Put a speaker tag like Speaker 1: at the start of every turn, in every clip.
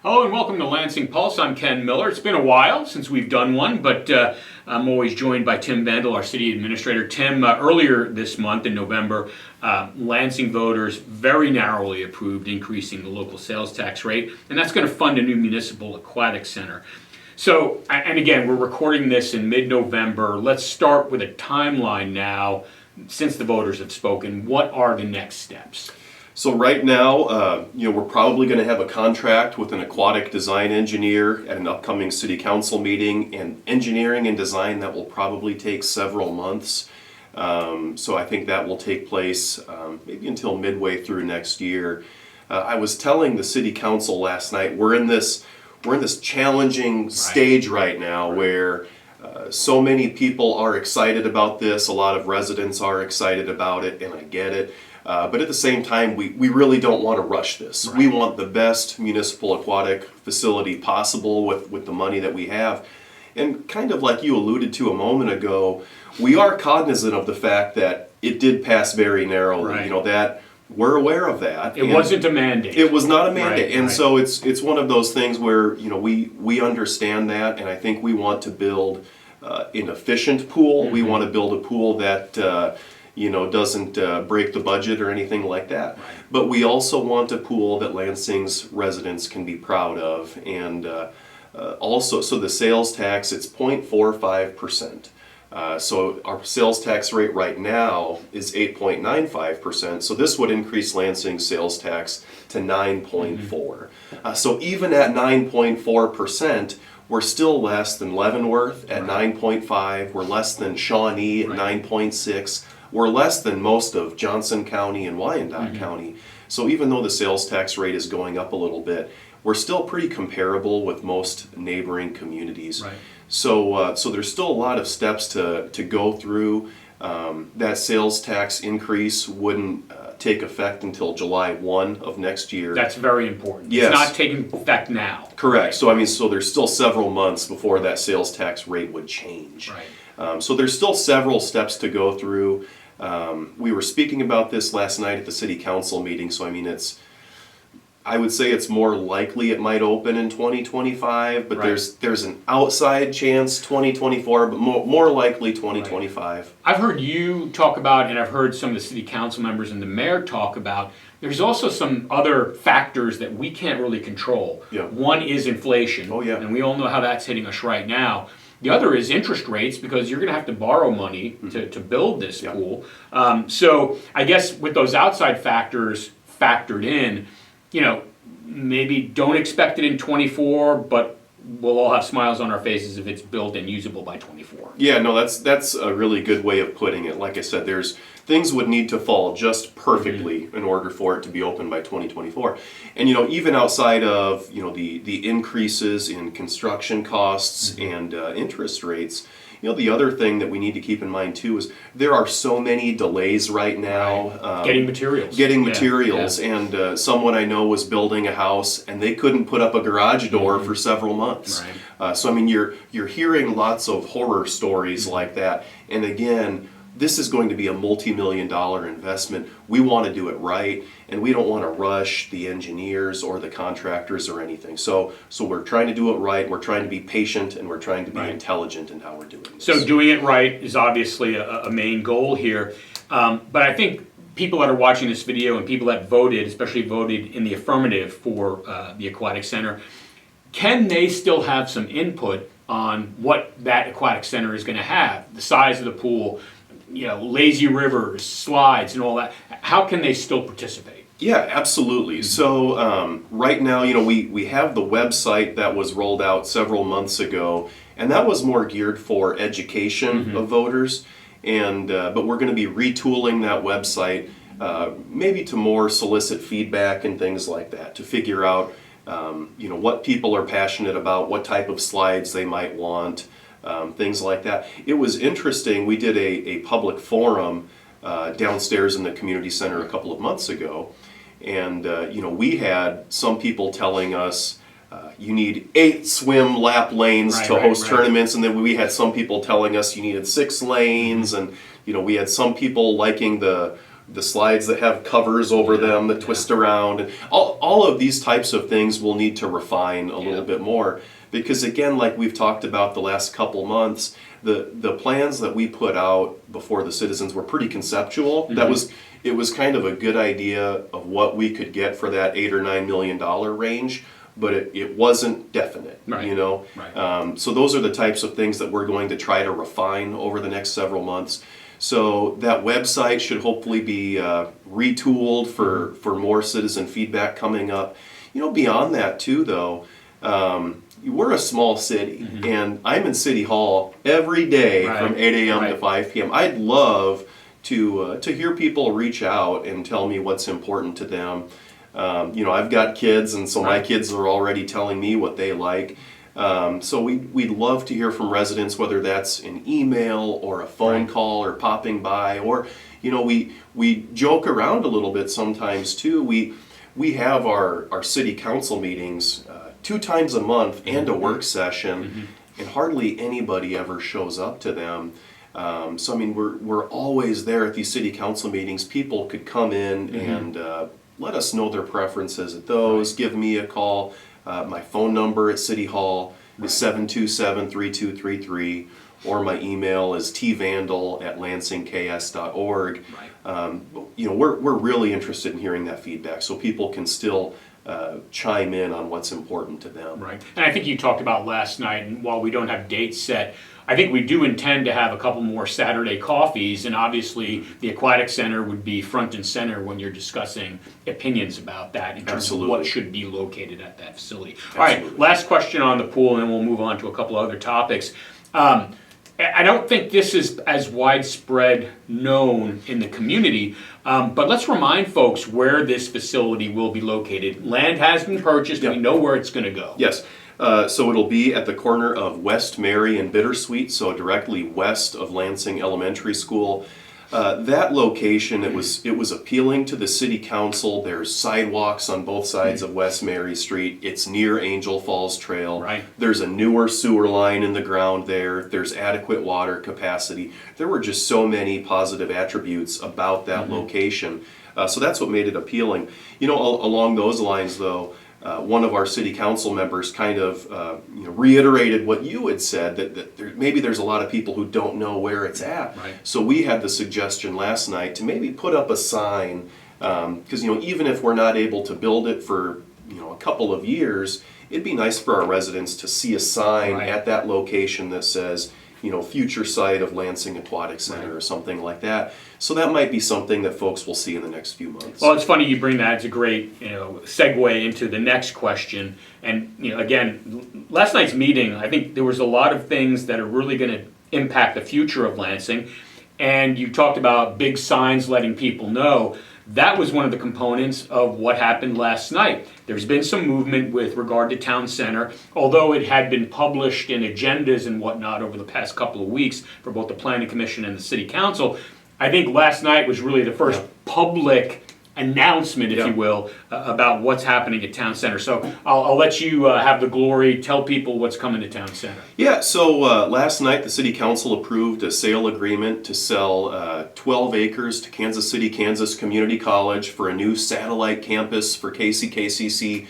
Speaker 1: Hello and welcome to Lansing Pulse. I'm Ken Miller. It's been a while since we've done one, but I'm always joined by Tim Vandall, our City Administrator. Tim, earlier this month in November, Lansing voters very narrowly approved increasing the local sales tax rate, and that's going to fund a new municipal aquatic center. So, and again, we're recording this in mid-November. Let's start with a timeline now. Since the voters have spoken, what are the next steps?
Speaker 2: So right now, we're probably going to have a contract with an aquatic design engineer at an upcoming city council meeting, and engineering and design that will probably take several months. So I think that will take place maybe until midway through next year. I was telling the city council last night, we're in this challenging stage right now where so many people are excited about this. A lot of residents are excited about it, and I get it. But at the same time, we really don't want to rush this. Right. We want the best municipal aquatic facility possible with the money that we have. And kind of like you alluded to a moment ago, we are cognizant of the fact that it did pass very narrowly. Right. That we're aware of that.
Speaker 1: It wasn't a mandate.
Speaker 2: It was not a mandate. Right, and so it's one of those things where we understand that, and I think we want to build an efficient pool. Mm-hmm. We want to build a pool that doesn't break the budget or anything like that. Right. But we also want a pool that Lansing's residents can be proud of. And also, so the sales tax, it's 0.45%. So our sales tax rate right now is 8.95%. So this would increase Lansing's sales tax to 9.4%. Mm-hmm. So even at 9.4%, we're still less than Leavenworth at 9.5%. We're less than Shawnee at 9.6%. We're less than most of Johnson County and Wyandotte County. So even though the sales tax rate is going up a little bit, we're still pretty comparable with most neighboring communities. Right. So there's still a lot of steps to go through. That sales tax increase wouldn't take effect until July 1 of next year.
Speaker 1: That's very important.
Speaker 2: Yes.
Speaker 1: It's not taking effect now.
Speaker 2: Correct. So there's still several months before that sales tax rate would change. Right. So there's still several steps to go through. We were speaking about this last night at the city council meeting, so I would say it's more likely it might open in 2025, but there's an outside chance 2024, but more likely 2025. Right.
Speaker 1: I've heard you talk about, and I've heard some of the city council members and the mayor talk about, there's also some other factors that we can't really control. Yeah. One is inflation, and we all know how that's hitting us right now. The other is interest rates, because you're going to have to borrow money to build this pool. So I guess with those outside factors factored in, maybe don't expect it in 24, but we'll all have smiles on our faces if it's built and usable by 24.
Speaker 2: Yeah, no, that's a really good way of putting it. Like I said, things would need to fall just perfectly in order for it to be open by 2024. And even outside of the increases in construction costs and interest rates, the other thing that we need to keep in mind too is there are so many delays right now.
Speaker 1: Getting materials.
Speaker 2: And someone I know was building a house and they couldn't put up a garage door for several months. Right. So you're hearing lots of horror stories like that. And again, this is going to be a multi-million-dollar investment. We want to do it right, and we don't want to rush the engineers or the contractors or anything. So we're trying to do it right, we're trying to be patient, and we're trying to be intelligent in how we're doing this.
Speaker 1: So doing it right is obviously a main goal here. But I think people that are watching this video and people that voted, especially voted in the affirmative for the aquatic center, can they still have some input on what that aquatic center is going to have? The size of the pool, lazy rivers, slides, and all that. How can they still participate?
Speaker 2: Yeah, absolutely. So right now, we have the website that was rolled out several months ago, and that was more geared for education of voters. And but we're going to be retooling that website, maybe to more solicit feedback and things like that, to figure out what people are passionate about, what type of slides they might want. Things like that. It was interesting, we did a public forum downstairs in the community center a couple of months ago, and we had some people telling us you need 8 swim lap lanes to host tournaments, and then we had some people telling us you needed 6 lanes, and we had some people liking the the slides that have covers over them that twist around, and all of these types of things we'll need to refine a little bit more. Because again, like we've talked about the last couple months, the plans that we put out before the citizens were pretty conceptual. It was kind of a good idea of what we could get for that $8 or $9 million range, but it wasn't definite, you know? So those are the types of things that we're going to try to refine over the next several months. So that website should hopefully be retooled for more citizen feedback coming up. You know, beyond that too, though, we're a small city, and I'm in City Hall every day from 8 a.m. to 5 p.m. I'd love to hear people reach out and tell me what's important to them. You know, I've got kids, and so my kids are already telling me what they like. So we'd love to hear from residents, whether that's an email or a phone call or popping by, or, you know, we joke around a little bit sometimes too. We have our city council meetings 2 times a month and a work session, and hardly anybody ever shows up to them. So I mean, we're always there at these city council meetings. People could come in and let us know their preferences at those. Give me a call. My phone number at City Hall is 727-3233, or my email is tvandall@lansingks.org. You know, we're really interested in hearing that feedback, so people can still chime in on what's important to them.
Speaker 1: Right, and I think you talked about last night, and while we don't have dates set, I think we do intend to have a couple more Saturday coffees, and obviously the Aquatic Center would be front and center when you're discussing opinions about that in terms of what should be located at that facility. All right, last question on the pool, and then we'll move on to a couple other topics. I don't think this is as widespread known in the community, but let's remind folks where this facility will be located. Land has been purchased, we know where it's going to go.
Speaker 2: Yes. So it'll be at the corner of West Mary and Bittersweet, so directly west of Lansing Elementary School. That location, it was appealing to the city council. There's sidewalks on both sides of West Mary Street. It's near Angel Falls Trail. There's a newer sewer line in the ground there. There's adequate water capacity. There were just so many positive attributes about that location. So that's what made it appealing. You know, along those lines though, one of our city council members kind of reiterated what you had said, that maybe there's a lot of people who don't know where it's at. So we had the suggestion last night to maybe put up a sign, because even if we're not able to build it for a couple of years, it'd be nice for our residents to see a sign at that location that says, future site of Lansing Aquatic Center or something like that. So that might be something that folks will see in the next few months.
Speaker 1: Well, it's funny you bring that. It's a great segue into the next question. And again, last night's meeting, I think there was a lot of things that are really going to impact the future of Lansing. And you talked about big signs letting people know. That was one of the components of what happened last night. There's been some movement with regard to Town Center, although it had been published in agendas and whatnot over the past couple of weeks for both the Planning Commission and the City Council. I think last night was really the first public announcement, if you will, about what's happening at Town Center. So I'll let you have the glory, tell people what's coming to Town Center.
Speaker 2: Yeah, so last night the City Council approved a sale agreement to sell 12 acres to Kansas City, Kansas Community College for a new satellite campus for KCKCC.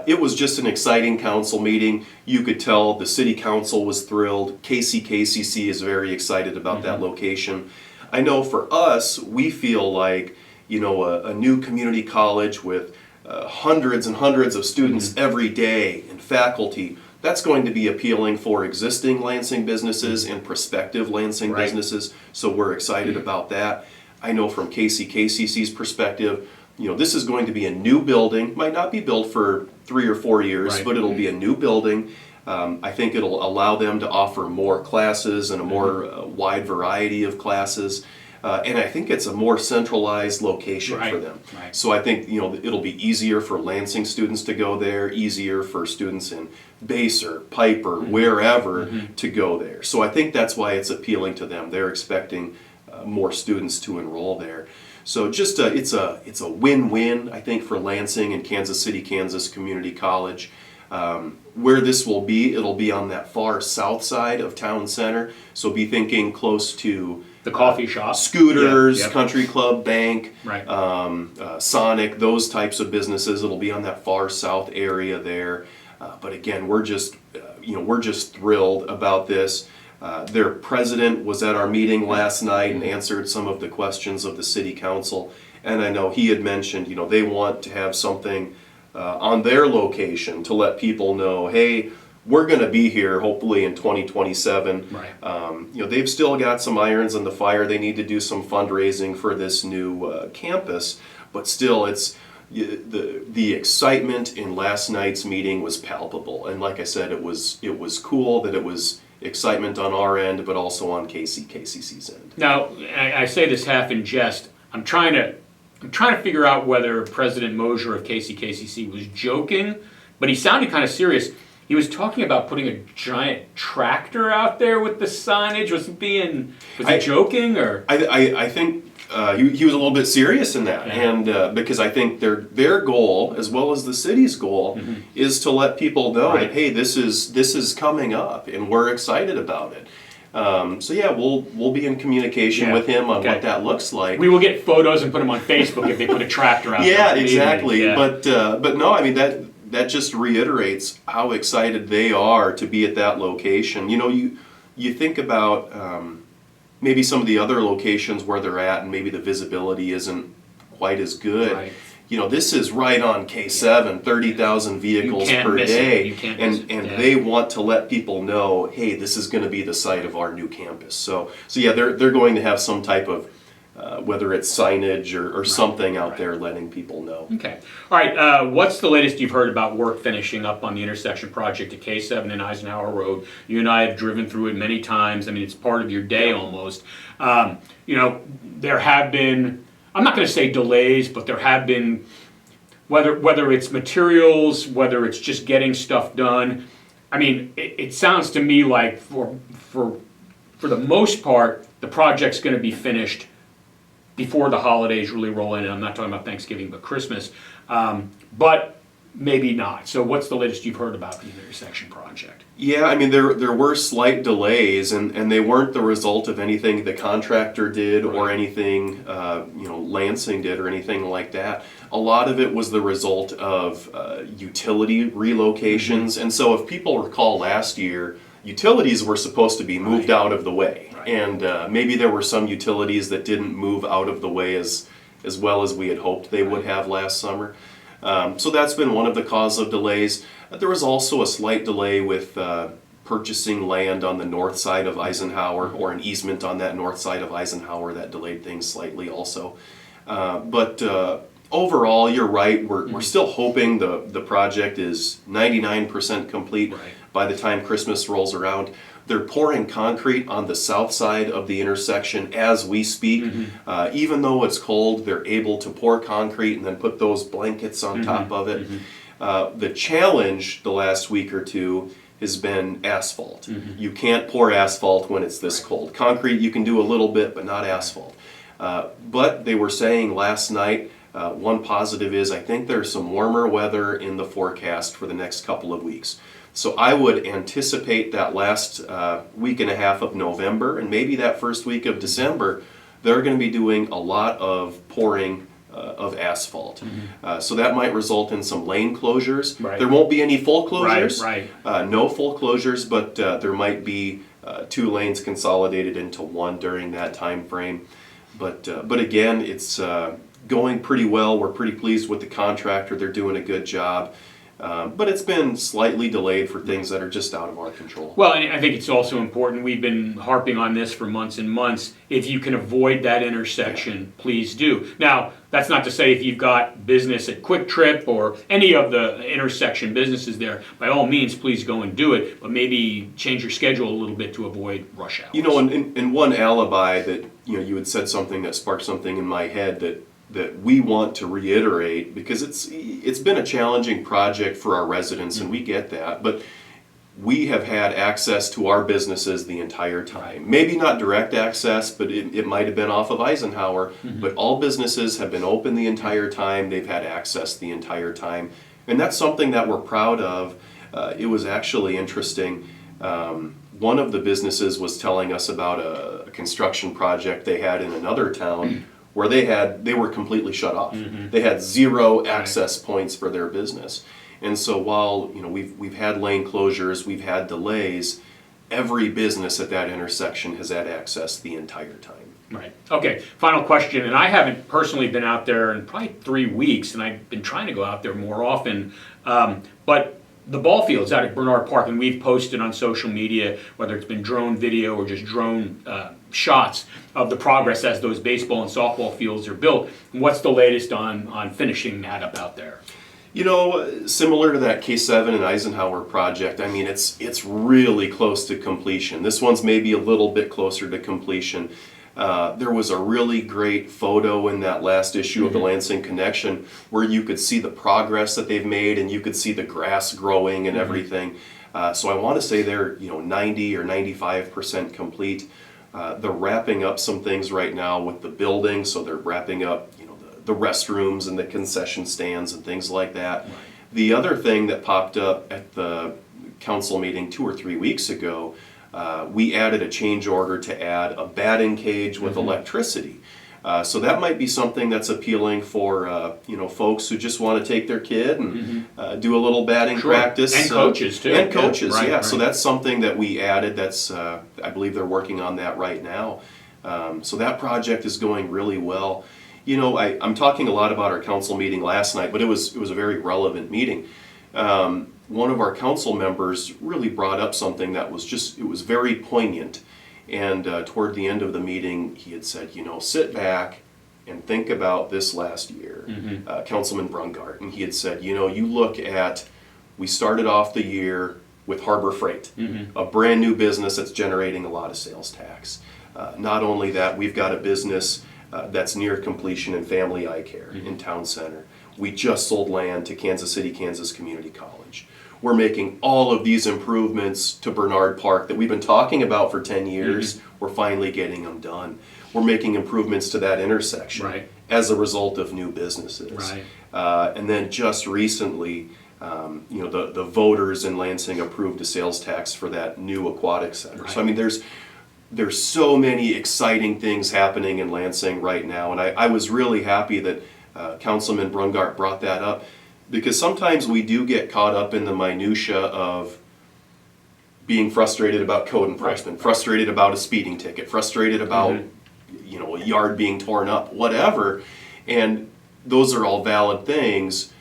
Speaker 2: It was just an exciting council meeting. You could tell the City Council was thrilled. KCKCC is very excited about that location. I know for us, we feel like a new community college with hundreds and hundreds of students every day and faculty, that's going to be appealing for existing Lansing businesses and prospective Lansing businesses, so we're excited about that. I know from KCKCC's perspective, this is going to be a new building, might not be built for 3 or 4 years, but it'll be a new building. I think it'll allow them to offer more classes and a more wide variety of classes. And I think it's a more centralized location for them. So I think it'll be easier for Lansing students to go there, easier for students in Baser, Piper, wherever to go there. So I think that's why it's appealing to them. They're expecting more students to enroll there. So just it's a win-win, I think, for Lansing and Kansas City, Kansas Community College. Where this will be, it'll be on that far south side of town center. So be thinking close to
Speaker 1: the coffee shop,
Speaker 2: Scooters, Country Club, Bank,
Speaker 1: right.
Speaker 2: Sonic, those types of businesses. It'll be on that far south area there. But again, we're just thrilled about this. Their president was at our meeting last night and answered some of the questions of the city council. And I know he had mentioned, they want to have something on their location to let people know, hey, we're going to be here hopefully in 2027.
Speaker 1: Right.
Speaker 2: They've still got some irons in the fire. They need to do some fundraising for this new campus, but still, it's the excitement in last night's meeting was palpable. And like I said, it was cool that it was excitement on our end, but also on KCC's end.
Speaker 1: Now, I say this half in jest. I'm trying to figure out whether President Mosier of KCCC was joking, but he sounded kind of serious. He was talking about putting a giant tractor out there with the signage. Was he joking, or?
Speaker 2: I think he was a little bit serious in that, and because I think their goal, as well as the city's goal, is to let people know that, hey, this is coming up, and we're excited about it. So yeah, we'll be in communication with him on what that looks like.
Speaker 1: We will get photos and put them on Facebook if they put a tractor out there.
Speaker 2: Yeah, exactly. Yeah. But no, I mean that just reiterates how excited they are to be at that location. You think about maybe some of the other locations where they're at, and maybe the visibility isn't quite as good.
Speaker 1: Right.
Speaker 2: This is right on K7, 30,000 vehicles per day, and they want to let people know, hey, this is going to be the site of our new campus. So yeah, they're going to have some type of whether it's signage or something out there letting people know.
Speaker 1: Okay. All right. What's the latest you've heard about work finishing up on the intersection project at K7 and Eisenhower Road? You and I have driven through it many times. I mean, it's part of your day almost. There have been, I'm not going to say delays, but there have been, whether it's materials, whether it's just getting stuff done. I mean, it sounds to me like for the most part, the project's going to be finished before the holidays really roll in. And I'm not talking about Thanksgiving, but Christmas. But maybe not. So what's the latest you've heard about the intersection project?
Speaker 2: Yeah, I mean, there were slight delays, and they weren't the result of anything the contractor did or anything Lansing did or anything like that. A lot of it was the result of utility relocations. And so if people recall last year, utilities were supposed to be moved out of the way. And maybe there were some utilities that didn't move out of the way as well as we had hoped they would have last summer. So that's been one of the causes of delays. There was also a slight delay with purchasing land on the north side of Eisenhower, or an easement on that north side of Eisenhower that delayed things slightly also. But overall, you're right. We're still hoping the project is 99% complete by the time Christmas rolls around. They're pouring concrete on the south side of the intersection as we speak. Even though it's cold, they're able to pour concrete and then put those blankets on top of it. The challenge the last week or two has been asphalt. You can't pour asphalt when it's this cold. Concrete you can do a little bit, but not asphalt. But they were saying last night, one positive is I think there's some warmer weather in the forecast for the next couple of weeks. So I would anticipate that last week and a half of November, and maybe that first week of December, they're going to be doing a lot of pouring of asphalt. So that might result in some lane closures. There won't be any full closures, no full closures, but there might be 2 lanes consolidated into one during that time frame. But again, it's going pretty well. We're pretty pleased with the contractor. They're doing a good job. But it's been slightly delayed for things that are just out of our control.
Speaker 1: Well, and I think it's also important, we've been harping on this for months and months, if you can avoid that intersection, please do. Now, that's not to say if you've got business at Quick Trip or any of the intersection businesses there, by all means, please go and do it, but maybe change your schedule a little bit to avoid rush hours.
Speaker 2: In one alibi that, you had said something that sparked something in my head that we want to reiterate, because it's been a challenging project for our residents, and we get that, but we have had access to our businesses the entire time. Maybe not direct access, but it might have been off of Eisenhower, but all businesses have been open the entire time. They've had access the entire time, and that's something that we're proud of. it was actually interesting. One of the businesses was telling us about a construction project they had in another town where they were completely shut off. They had zero access points for their business. And so while we've had lane closures, we've had delays, every business at that intersection has had access the entire time.
Speaker 1: Right. Okay, final question, and I haven't personally been out there in probably 3 weeks, and I've been trying to go out there more often, but the ball fields out at Bernard Park, and we've posted on social media, whether it's been drone video or just drone shots of the progress as those baseball and softball fields are built. What's the latest on finishing that up out there?
Speaker 2: Similar to that K7 and Eisenhower project, I mean, it's really close to completion. This one's maybe a little bit closer to completion. There was a really great photo in that last issue of the Lansing Connection where you could see the progress that they've made and you could see the grass growing and everything. So I want to say they're 90 or 95% complete. They're wrapping up some things right now with the building, so they're wrapping up the restrooms and the concession stands and things like that. Right. The other thing that popped up at the council meeting 2 or 3 weeks ago, we added a change order to add a batting cage with electricity. So that might be something that's appealing for folks who just want to take their kid and do a little batting practice.
Speaker 1: And coaches too.
Speaker 2: And coaches,
Speaker 1: yeah. Right.
Speaker 2: So that's something that we added. That's I believe they're working on that right now. So that project is going really well. I'm talking a lot about our council meeting last night, but it was a very relevant meeting. One of our council members really brought up something that was it was very poignant. And toward the end of the meeting, he had said, sit back and think about this last year, Councilman Brungart. And he had said, you look at, we started off the year with Harbor Freight, a brand new business that's generating a lot of sales tax. Not only that, we've got a business that's near completion in Family Eye Care in Town Center. We just sold land to Kansas City, Kansas Community College. We're making all of these improvements to Bernard Park that we've been talking about for 10 years. We're finally getting them done. We're making improvements to that intersection as a result of new businesses. And then just recently, the voters in Lansing approved a sales tax for that new aquatic center. So I mean, there's so many exciting things happening in Lansing right now, and I was really happy that Councilman Brungart brought that up, because sometimes we do get caught up in the minutia of being frustrated about code enforcement, frustrated about a speeding ticket, frustrated about a yard being torn up, whatever, and those are all valid things.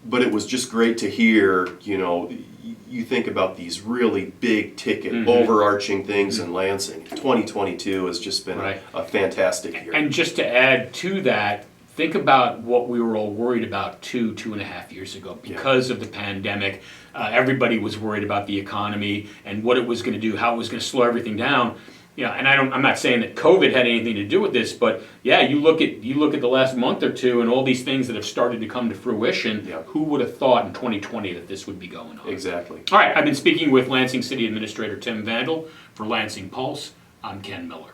Speaker 2: But it was just great to hear, you think about these really big ticket, overarching things in Lansing. 2022 has just been a fantastic year.
Speaker 1: And just to add to that, think about what we were all worried about 2.5 years ago. Because of the pandemic, everybody was worried about the economy and what it was going to do, how it was going to slow everything down. And I'm not saying that COVID had anything to do with this, but you look at the last month or two and all these things that have started to come to fruition. Who would have thought in 2020 that this would be going on?
Speaker 2: Exactly.
Speaker 1: All right, I've been speaking with Lansing City Administrator Tim Vandall for Lansing Pulse. I'm Ken Miller.